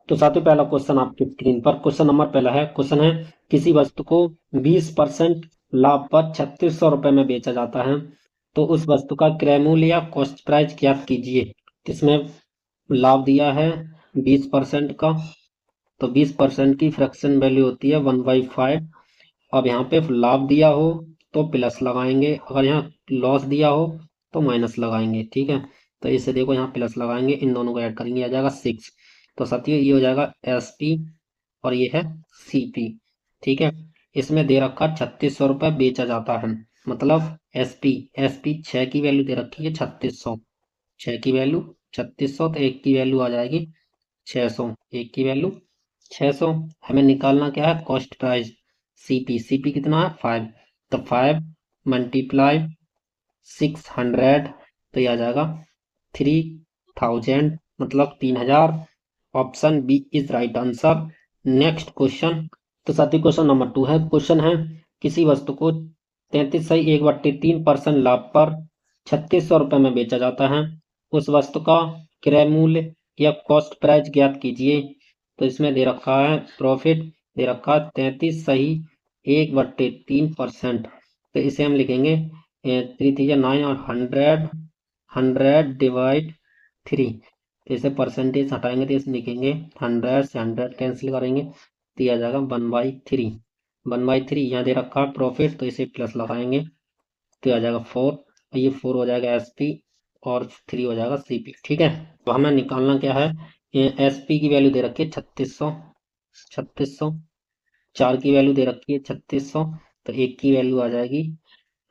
तो साथियों पहला क्वेश्चन आपकी स्क्रीन पर क्वेश्चन नंबर पहला है। क्वेश्चन है किसी वस्तु को 20% लाभ पर 3600 रुपए में बेचा जाता है, तो उस वस्तु का क्रय मूल्य या कॉस्ट प्राइस ज्ञात कीजिए। इसमें लाभ दिया है 20% का, तो 20% की फ्रैक्शन वैल्यू होती है 1/5। अब यहाँ पे लाभ दिया हो तो प्लस लगाएंगे, अगर यहाँ लॉस दिया हो तो माइनस लगाएंगे। ठीक है, तो इसे देखो यहाँ प्लस लगाएंगे, इन दोनों को ऐड करेंगे, आ जाएगा 6। तो साथियों ये हो जाएगा SP और ये है CP। ठीक है, इसमें दे रखा 3600 रुपये बेचा जाता है, मतलब SP 6 की वैल्यू दे रखी है 3600, 6 की वैल्यू 3600, तो एक की वैल्यू आ जाएगी 600, एक की वैल्यू 600। हमें निकालना क्या है, कॉस्ट प्राइस CP कितना है 5, तो 5 मल्टीप्लाई 600, तो ये आ जाएगा 3000, मतलब 3000। Option B is right answer. Next question. तो साथी क्वेश्चन नंबर 2 है। क्वेश्चन है किसी वस्तु को 33.1/3% लाभ पर 3600 रुपये में बेचा जाता है, उस वस्तु का क्रय मूल्य या कॉस्ट प्राइस ज्ञात कीजिए। तो इसमें दे रखा है प्रॉफिट, दे रखा है 33/1/3%। तो इसे हम लिखेंगे 3009 और 100 डिवाइड 3। तो इसे परसेंटेज हटाएंगे तो इसे लिखेंगे 100 से 100 कैंसिल करेंगे, तो यह आ जाएगा 1/3। 1/3 यहाँ दे रखा है प्रॉफिट, तो इसे प्लस लगाएंगे तो यह आ जाएगा 4, और ये 4 हो जाएगा SP और 3 हो जाएगा CP। ठीक है, तो हमें निकालना क्या है, SP की वैल्यू दे रखी है 3600, 3600, 4 की वैल्यू दे रखी है 3600, तो एक की वैल्यू आ जाएगी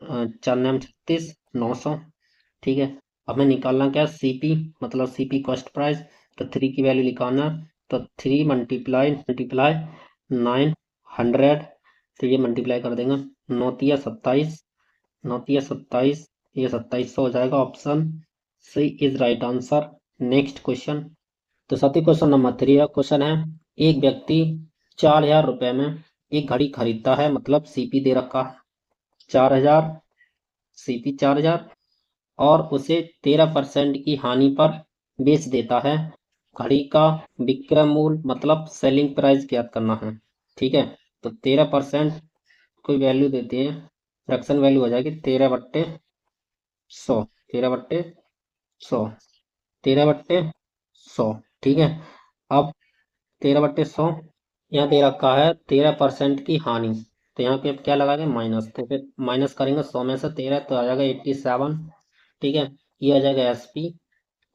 4 नाम 36, 900। ठीक है, अब हमें निकालना क्या है CP, मतलब CP कॉस्ट प्राइस। तो 3 की वैल्यू निकालना, तो 3 मल्टीप्लाई मल्टीप्लाई 900, तो ये मल्टीप्लाई कर देंगे, 9 27, 9 27, ये 2700 हो जाएगा। Option C is right answer. Next question. तो साथी क्वेश्चन नंबर 3 है। क्वेश्चन है एक व्यक्ति 4000 रुपये में एक घड़ी खरीदता है, मतलब CP दे रखा है 4000, CP 4000, और उसे 13% की हानि पर बेच देता है। घड़ी का विक्रय मूल्य मतलब सेलिंग प्राइस ज्ञात करना है। ठीक है, तो 13% कोई वैल्यू देते हैं, फ्रैक्शन वैल्यू हो जाएगी 13/100, 13/100, 13/100। ठीक है, अब 13/100 यहाँ दे रखा है 13% की हानि, तो यहाँ पे अब क्या लगाएंगे माइनस, तो फिर माइनस करेंगे 100 में से 13, तो आ जाएगा 87। ठीक है, ये आ जाएगा SP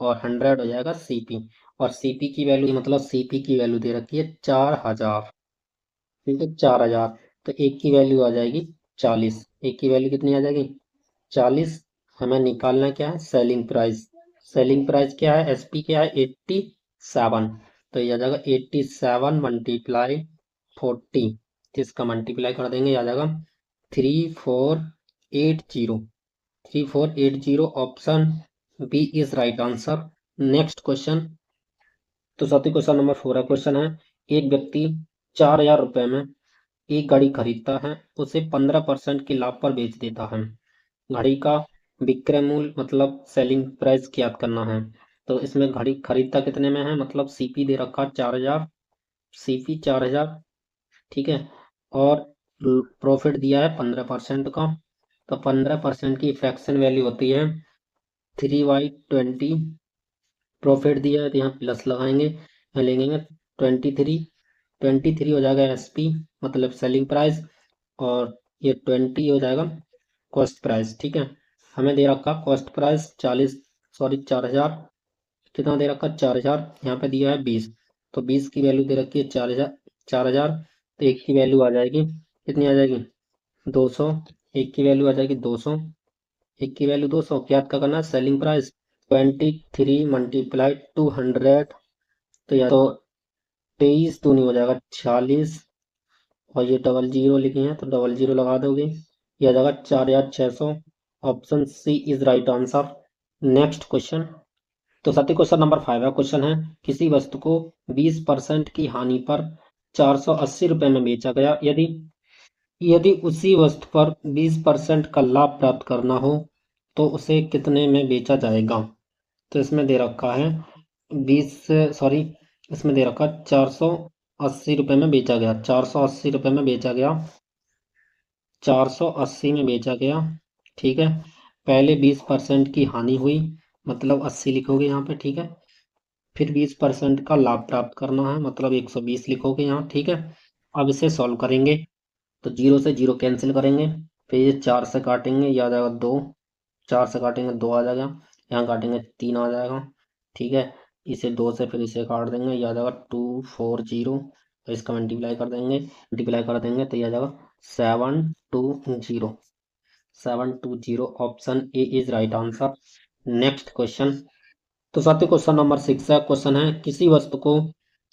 और 100 हो जाएगा CP, और CP की वैल्यू मतलब CP की वैल्यू दे रखी है 4000। ठीक है, 4000, तो एक की वैल्यू आ जाएगी 40, एक की वैल्यू कितनी आ जाएगी 40। हमें निकालना क्या है सेलिंग प्राइस, सेलिंग प्राइस क्या है SP क्या है 87, तो ये आ जाएगा 87 मल्टीप्लाई 40, जिसका मल्टीप्लाई कर देंगे आ जाएगा 3480, 3480। Option B is right answer. Next question. तो साथी क्वेश्चन नंबर 4 है। क्वेश्चन है एक व्यक्ति 4000 रुपये में एक घड़ी खरीदता है, उसे 15% के लाभ पर बेच देता है। घड़ी का विक्रय मूल्य मतलब सेलिंग प्राइस ज्ञात करना है। तो इसमें घड़ी खरीदता कितने में है, मतलब CP दे रखा 4000, CP 4000। ठीक है, और प्रॉफिट दिया है 15% का, तो 15% की फ्रैक्शन वैल्यू होती है 3/20। प्रॉफिट दिया है तो यहाँ प्लस लगाएंगे, यहाँ लेंगे 23, 23 हो जाएगा SP मतलब सेलिंग प्राइस, और ये 20 हो जाएगा कॉस्ट प्राइस। ठीक है, हमें दे रखा कॉस्ट प्राइस 4000, कितना दे रखा 4000, यहाँ पे दिया है 20, तो 20 की वैल्यू दे रखी है 4000, 4000, तो एक की वैल्यू आ जाएगी कितनी आ जाएगी 200, एक की वैल्यू आ जाएगी 200, एक की वैल्यू 200, क्या करना है सेलिंग प्राइस 23 मल्टीप्लाई 200, तो या तो 23 दूनी हो जाएगा 46, और ये डबल जीरो लिखे हैं तो डबल जीरो लगा दोगे, यह आ जाएगा 4600। Option C is right answer. Next question. तो साथी क्वेश्चन नंबर 5 है। क्वेश्चन है किसी वस्तु को 20% की हानि पर 480 रुपये में बेचा गया, यदि यदि उसी वस्तु पर 20% का लाभ प्राप्त करना हो तो उसे कितने में बेचा जाएगा। तो इसमें दे रखा है 20, सॉरी इसमें दे रखा 480 रुपये में बेचा गया, 480 रुपये में बेचा गया, 480 में बेचा गया। ठीक है, पहले 20% की हानि हुई, मतलब 80 लिखोगे यहाँ पे। ठीक है, फिर 20% का लाभ प्राप्त करना है, मतलब 120 लिखोगे यहाँ। ठीक है, अब इसे सॉल्व करेंगे तो जीरो से जीरो कैंसिल करेंगे, फिर ये 4 से काटेंगे, ये आ जाएगा 2, 4 से काटेंगे 2 आ जाएगा, यहाँ काटेंगे 3 आ जाएगा। ठीक है, इसे 2 से फिर इसे काट देंगे, ये आ जाएगा 240, तो इसका मल्टीप्लाई कर देंगे तो ये आ जाएगा 720, 720। Option A is right answer. Next question. तो साथियों क्वेश्चन नंबर 6 है। क्वेश्चन है, किसी वस्तु को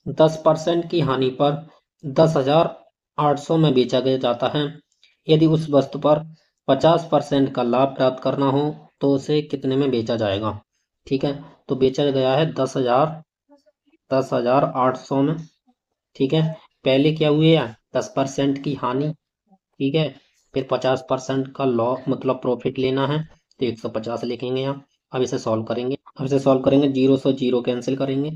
10% की हानि पर 10,800 में बेचा गया जाता है। यदि उस वस्तु पर 50% का लाभ प्राप्त करना हो तो उसे कितने में बेचा जाएगा। ठीक है, तो बेचा गया है 10,800 में। ठीक है, पहले क्या हुए है, 10% की हानि। ठीक है, फिर 50% का लॉ मतलब प्रॉफिट लेना है, तो 150 लिखेंगे यहाँ। अब इसे सॉल्व करेंगे जीरो से जीरो कैंसिल करेंगे,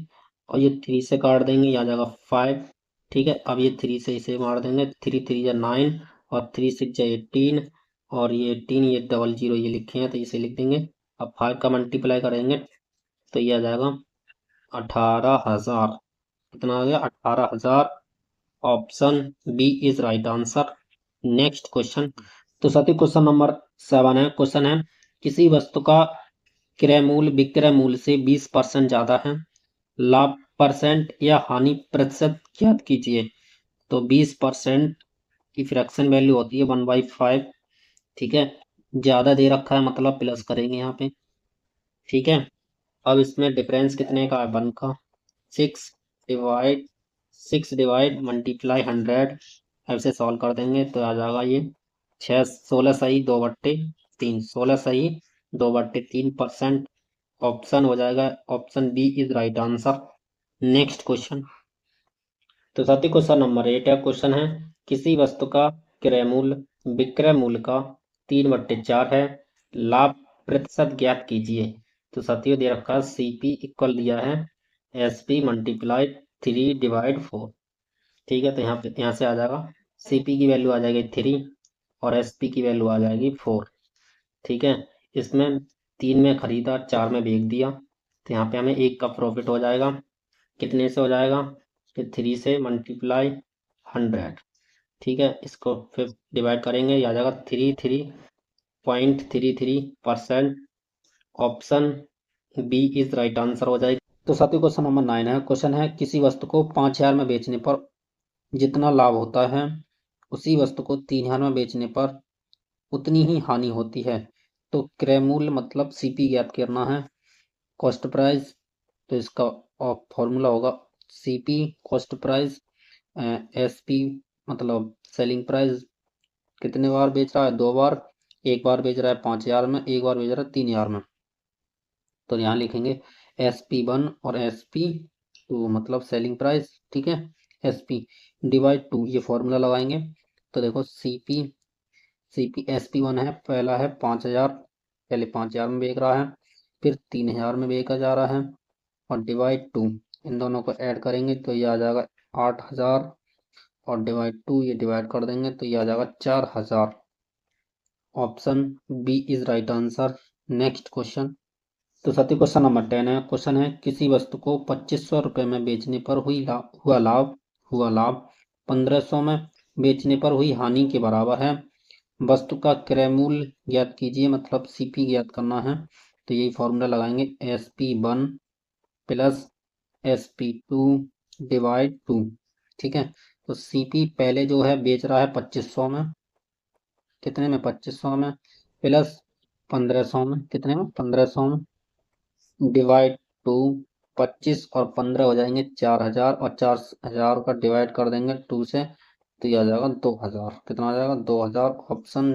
और ये 3 से काट देंगे, यहाँ आ जाएगा 5। ठीक है, अब ये 3 से इसे मार देंगे, 3 3 या 9, और 3 6 या 18, और ये 18, ये डबल जीरो ये लिखे हैं तो इसे लिख देंगे। अब 5 का मल्टीप्लाई करेंगे तो ये आ जाएगा 18,000। कितना आ गया, 18,000। Option B is right answer. Next question. तो साथी क्वेश्चन नंबर 7 है। क्वेश्चन है, किसी वस्तु का क्रय मूल्य विक्रय मूल्य से 20% ज्यादा है, लाभ परसेंट या हानि प्रतिशत ज्ञात कीजिए। तो 20% की फ्रैक्शन वैल्यू होती है 1/5। ठीक है, ज्यादा दे रखा है मतलब प्लस करेंगे यहाँ पे। ठीक है, अब इसमें डिफरेंस कितने का है, 1 का। 6 डिवाइड 6 डिवाइड मल्टीप्लाई 100। अब इसे सॉल्व कर देंगे तो आ जाएगा ये 16 सही 2/3, 16 सही 2/3%। ऑप्शन हो जाएगा, option B is right answer. Next question. तो साथी क्वेश्चन नंबर 8 है। क्वेश्चन है, किसी वस्तु का क्रय मूल्य विक्रय मूल्य का 3/4 है, लाभ प्रतिशत ज्ञात कीजिए। तो साथियों दे रखा है सीपी इक्वल दिया है एसपी मल्टीप्लाई 3/4। ठीक है, तो यहाँ से आ जाएगा सीपी की वैल्यू आ जाएगी 3 और एसपी की वैल्यू आ जाएगी 4। ठीक है, इसमें 3 में खरीदा 4 में बेच दिया, तो यहाँ पे हमें 1 का प्रॉफिट हो जाएगा। कितने से हो जाएगा, फिर 3 से मल्टीप्लाई 100। ठीक है, इसको फिर डिवाइड करेंगे, ये आ जाएगा 33.33%। Option B is right answer हो जाएगा। तो साथियों क्वेश्चन नंबर 9 है। क्वेश्चन है, किसी वस्तु को 5,000 में बेचने पर जितना लाभ होता है, उसी वस्तु को 3,000 में बेचने पर उतनी ही हानि होती है। तो क्रय मूल्य मतलब सीपी ज्ञात करना है, कॉस्ट प्राइस। तो इसका फॉर्मूला होगा सीपी कॉस्ट प्राइस, एसपी मतलब सेलिंग प्राइस। कितने बार बेच रहा है, 2 बार। एक बार बेच रहा है 5,000 में, एक बार बेच रहा है 3,000 में। तो यहाँ लिखेंगे SP1 और SP2 मतलब सेलिंग प्राइस। ठीक है, SP डिवाइड 2 ये फॉर्मूला लगाएंगे। तो देखो सीपी SP1 है, पहला है 5,000, पहले 5,000 में बेच रहा है, फिर 3,000 में बेचा जा रहा है, और डिवाइड 2 इन दोनों को ऐड करेंगे तो ये आ जाएगा 8,000, और डिवाइड 2 ये डिवाइड कर देंगे तो ये आ जाएगा 4,000। Option B is right answer. Next question. तो साथी क्वेश्चन नंबर 10 है। क्वेश्चन है, किसी वस्तु को 2,500 रुपये में बेचने पर हुआ लाभ 1,500 में बेचने पर हुई हानि के बराबर है। वस्तु का क्रय मूल्य ज्ञात कीजिए, मतलब सीपी ज्ञात करना है। तो यही फॉर्मूला लगाएंगे SP1 प्लस SP2 डिवाइड 2। ठीक है, तो सीपी पहले जो है बेच रहा है 2,500 में, कितने में, 2,500 में, प्लस 1,500 में, कितने में, 1,500 में, डिवाइड 2। 25 और 15 हो जाएंगे 4,000, और 4,000 का डिवाइड कर देंगे 2 से, तो ये आ जाएगा 2,000। कितना आ जाएगा, 2,000। Option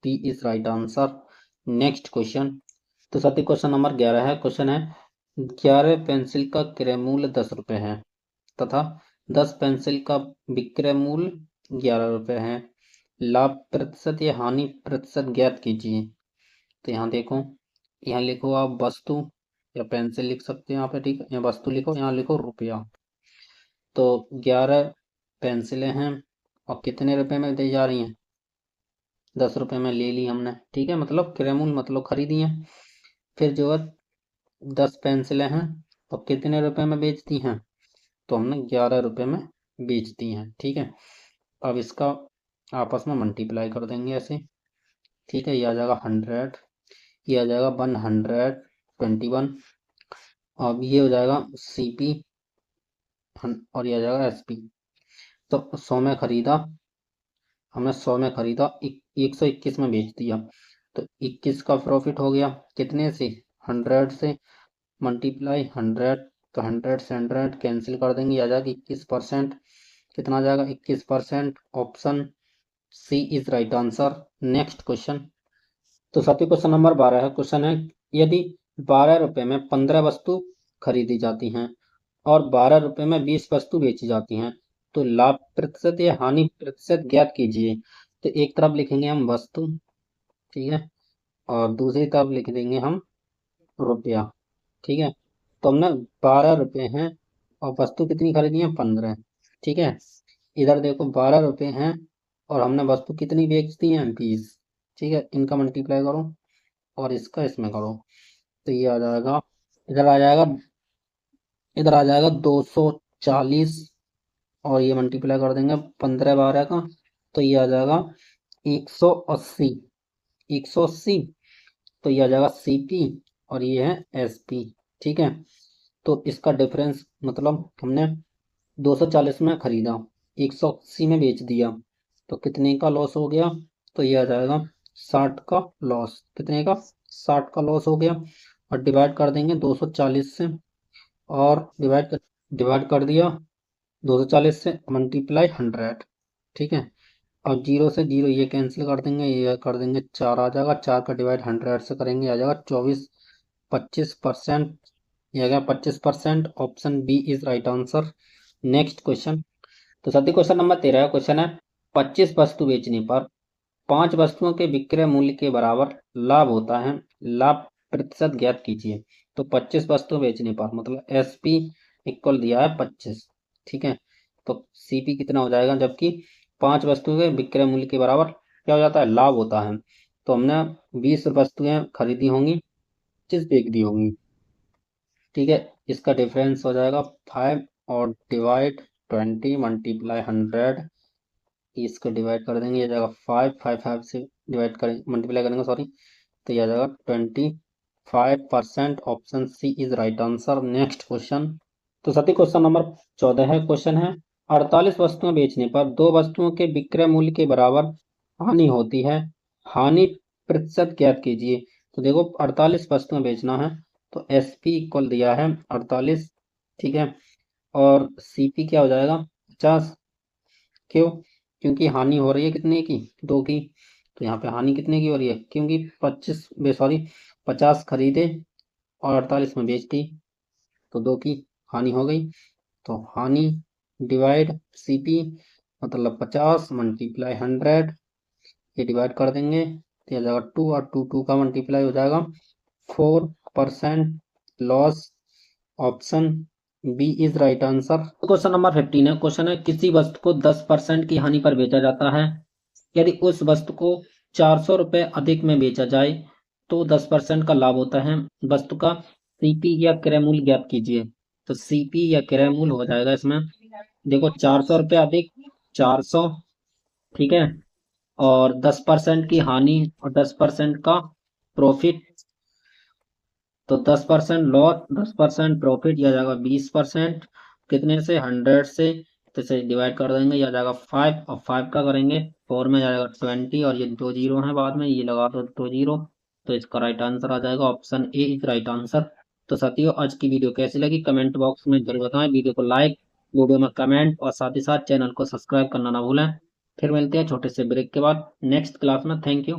B is right answer. Next question. तो साथी क्वेश्चन नंबर 11 है। क्वेश्चन है, 11 पेंसिल का क्रय मूल्य 10 रुपये है तथा 10 पेंसिल का विक्रय मूल्य 11 रुपये है। लाभ प्रतिशत या हानि प्रतिशत ज्ञात कीजिए। तो यहाँ देखो, यहाँ लिखो आप वस्तु, या पेंसिल लिख सकते हैं यहाँ पे। ठीक है, यहाँ वस्तु लिखो, यहाँ लिखो रुपया। तो 11 पेंसिलें हैं और कितने रुपए में दी जा रही हैं? 10 रुपए में ले ली हमने, ठीक है, मतलब क्रयमूल्य मतलब खरीदी हैं। फिर जो है 10 पेंसिलें हैं और कितने रुपए में बेचती हैं? तो हमने 11 रुपए में बेच दी हैं, ठीक है। अब इसका आपस में मल्टीप्लाई कर देंगे ऐसे, ठीक है। ये आ जाएगा 100, ये आ जाएगा 121, अब ये हो जाएगा CP और ये आ जाएगा SP। तो 100 में खरीदा हमने, 100 में खरीदा, 121 में बेच दिया, तो 21 का प्रॉफिट हो गया। कितने से? 100 से, मल्टीप्लाई 100, तो 100 से 100 कैंसिल कर देंगे, आ जाएगा 21%। कितना आ जाएगा? 21%। Option C is right answer. Next question. तो साथी क्वेश्चन नंबर 12 है। क्वेश्चन है, यदि 12 रुपए में 15 वस्तु खरीदी जाती हैं और 12 रुपए में 20 वस्तु बेची जाती हैं, तो लाभ प्रतिशत या हानि प्रतिशत ज्ञात कीजिए। तो एक तरफ लिखेंगे हम वस्तु, ठीक है, और दूसरी तरफ लिख देंगे हम रुपया, ठीक है। तो हमने 12 रुपए हैं और वस्तु कितनी खरीदी है? 15, ठीक है। इधर देखो 12 रुपए हैं और हमने वस्तु कितनी बेच दी है? 20, ठीक है। इनका मल्टीप्लाई करो और इसका इसमें करो, तो ये आ जाएगा, इधर आ जाएगा, इधर आ जाएगा 240 और ये मल्टीप्लाई कर देंगे 15 12 का, तो ये आ जाएगा 180, 180। तो ये आ जाएगा CP और ये है SP, ठीक है। तो इसका डिफरेंस मतलब हमने 240 में खरीदा, 180 में बेच दिया, तो कितने का लॉस हो गया? तो ये आ जाएगा 60 का लॉस। कितने का? 60 का लॉस हो गया। और डिवाइड कर देंगे 240 से, और डिवाइड कर दिया 240 से, मल्टीप्लाई 100, ठीक है। अब जीरो से जीरो ये कैंसिल कर देंगे, ये कर देंगे 4 आ जाएगा, 4 का डिवाइड 100 से करेंगे आ जाएगा 24, 25%, ये आ गया 25%। Option B is right answer. Next question. तो साथी क्वेश्चन नंबर 13 क्वेश्चन है, 25 वस्तु बेचने पर 5 वस्तुओं के विक्रय मूल्य के बराबर लाभ होता है, लाभ प्रतिशत ज्ञात कीजिए। तो 25 वस्तु बेचने पर मतलब SP इक्वल दिया है 25, ठीक है। तो CP कितना हो जाएगा? जबकि 5 वस्तुओं के विक्रय मूल्य के बराबर क्या हो जाता है? लाभ होता है। तो हमने 20 वस्तुएं खरीदी होंगी, 25 बेच दी होंगी, ठीक है। इसका डिफरेंस हो जाएगा 5 और डिवाइड 20 मल्टीप्लाई 100, इसको डिवाइड कर देंगे, ये जाएगा 5, 5 से डिवाइड करेंगे, मल्टीप्लाई करेंगे, सॉरी, तो यह आ जाएगा 25%। Option C is right answer. Next question. तो साथी क्वेश्चन नंबर 14 है। क्वेश्चन है, 48 वस्तुएं बेचने पर 2 वस्तुओं के विक्रय मूल्य के बराबर हानि होती है, हानि प्रतिशत ज्ञात कीजिए। तो देखो 48 वस्तुएं बेचना है, तो SP इक्वल दिया है 48, ठीक है। और CP क्या हो जाएगा? 50। क्यों? क्योंकि हानि हो रही है कितने की? 2 की। तो यहाँ पे हानि कितने की हो रही है? क्योंकि 50 खरीदे और 48 में बेच दी, तो 2 की हानि हो गई। तो हानि डिवाइड CP मतलब 50 मल्टीप्लाई 100, ये डिवाइड कर देंगे, तो यह जाएगा 2 और 2 का मल्टीप्लाई हो जाएगा 4% loss. Option B is right answer. Question number 15 है। क्वेश्चन है, किसी वस्तु को 10% की हानि पर बेचा जाता है, यदि उस वस्तु को 400 रुपये अधिक में बेचा जाए तो 10% का लाभ होता है। वस्तु का CP या क्रय मूल्य ज्ञात कीजिए। तो CP या क्रय मूल्य हो जाएगा इसमें, देखो 400 रुपये अधिक 400, ठीक है, और 10% की हानि और 10% का प्रॉफिट, तो 10% लॉस 10% प्रॉफिट, यह जाएगा 20%। कितने से? 100 से, तो इसे डिवाइड कर देंगे, यह जाएगा 5 और 5 का करेंगे 4 में जाएगा 20, और ये 2 जीरो है बाद में, ये लगा दो 2 जीरो, तो इसका राइट आंसर आ जाएगा option A is right answer. तो साथियों, आज की वीडियो कैसी लगी कमेंट बॉक्स में जरूर बताएं, वीडियो को लाइक, वीडियो में कमेंट और साथ ही साथ चैनल को सब्सक्राइब करना ना भूलें। फिर मिलते हैं छोटे से ब्रेक के बाद नेक्स्ट क्लास में। Thank you.